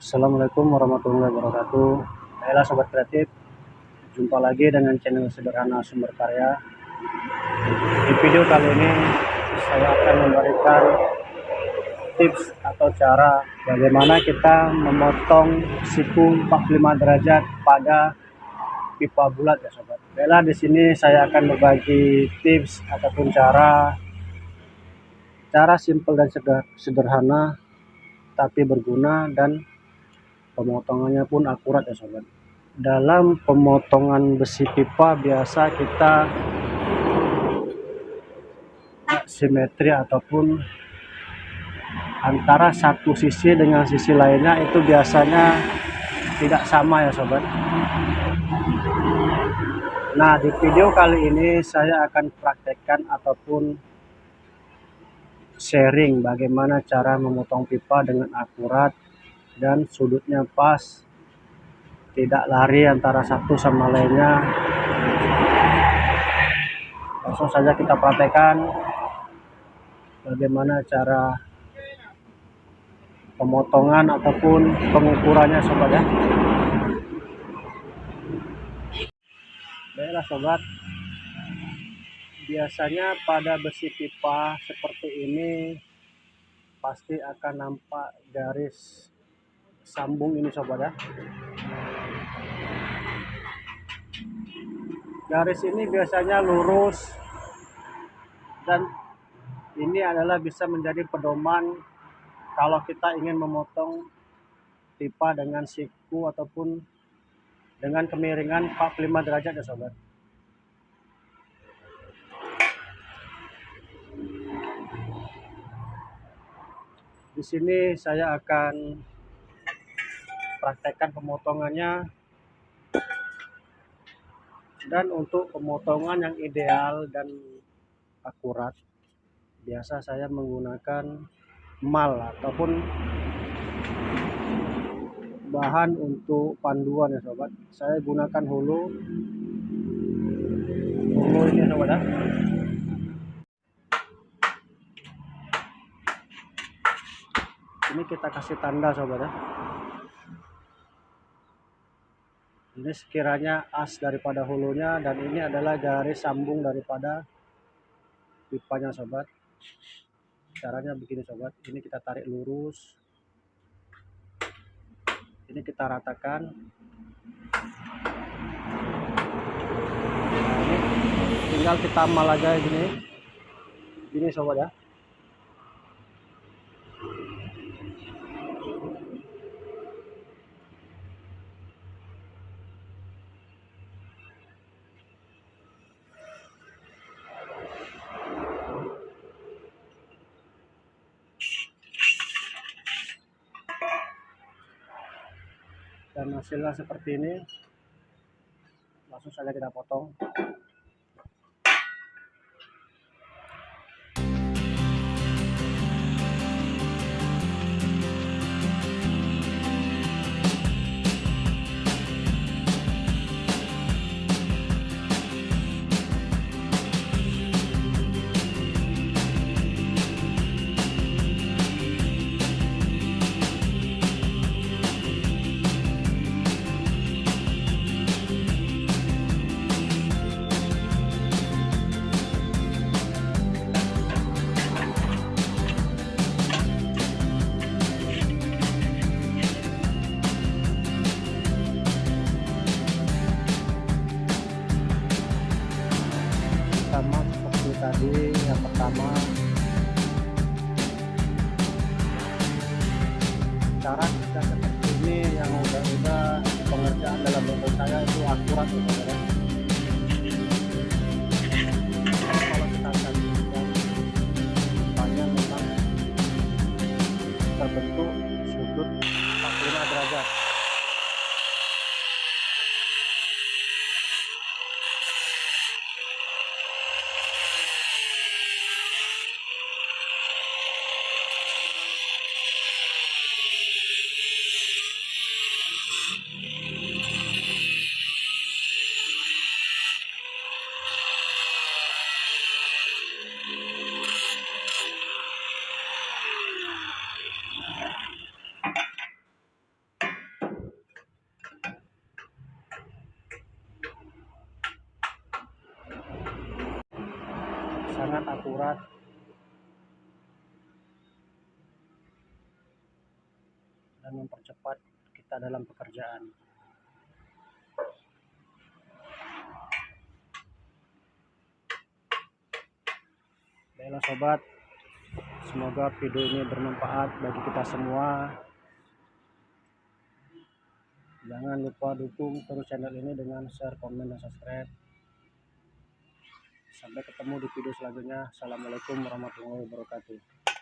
Assalamualaikum warahmatullahi wabarakatuh. Baiklah sobat kreatif, jumpa lagi dengan channel Sederhana Sumber Karya. Di video kali ini saya akan memberikan tips atau cara bagaimana kita memotong siku 45 derajat pada pipa bulat ya sobat. Baiklah, di sini saya akan berbagi tips ataupun cara simpel dan sederhana tapi berguna, dan pemotongannya pun akurat ya sobat. Dalam pemotongan besi pipa biasa kita simetri ataupun antara satu sisi dengan sisi lainnya itu biasanya tidak sama ya sobat. Nah, di video kali ini saya akan praktekkan ataupun sharing bagaimana cara memotong pipa dengan akurat dan sudutnya pas, tidak lari antara satu sama lainnya. Langsung saja kita praktekkan bagaimana cara pemotongan ataupun pengukurannya sobat ya. Baiklah sobat, biasanya pada besi pipa seperti ini pasti akan nampak garis sambung ini sobat ya. Garis ini biasanya lurus, dan ini adalah bisa menjadi pedoman kalau kita ingin memotong pipa dengan siku ataupun dengan kemiringan 45 derajat ya sobat. Di sini saya akan praktekkan pemotongannya, dan untuk pemotongan yang ideal dan akurat biasa saya menggunakan mal ataupun bahan untuk panduan ya sobat. Saya gunakan hulu ini ya sobat ya. Ini kita kasih tanda sobat ya. Ini sekiranya as daripada hulunya, dan ini adalah garis sambung daripada pipanya sobat. Caranya begini sobat, ini kita tarik lurus, ini kita ratakan. Nah, ini tinggal kita mal aja gini sobat ya. Dan hasilnya seperti ini, langsung saja kita potong. Sama seperti tadi yang pertama, cara kita seperti ini yang udah pengerjaan dalam bentuk saya itu akurat ya saudara. Kalau kita lihat depannya memang terbentuk sudut 45 derajat. sangat akurat dan mempercepat kita dalam pekerjaan. Baiklah sobat, semoga video ini bermanfaat bagi kita semua. Jangan lupa dukung terus channel ini dengan share, komen, dan subscribe. Sampai ketemu di video selanjutnya. Assalamualaikum warahmatullahi wabarakatuh.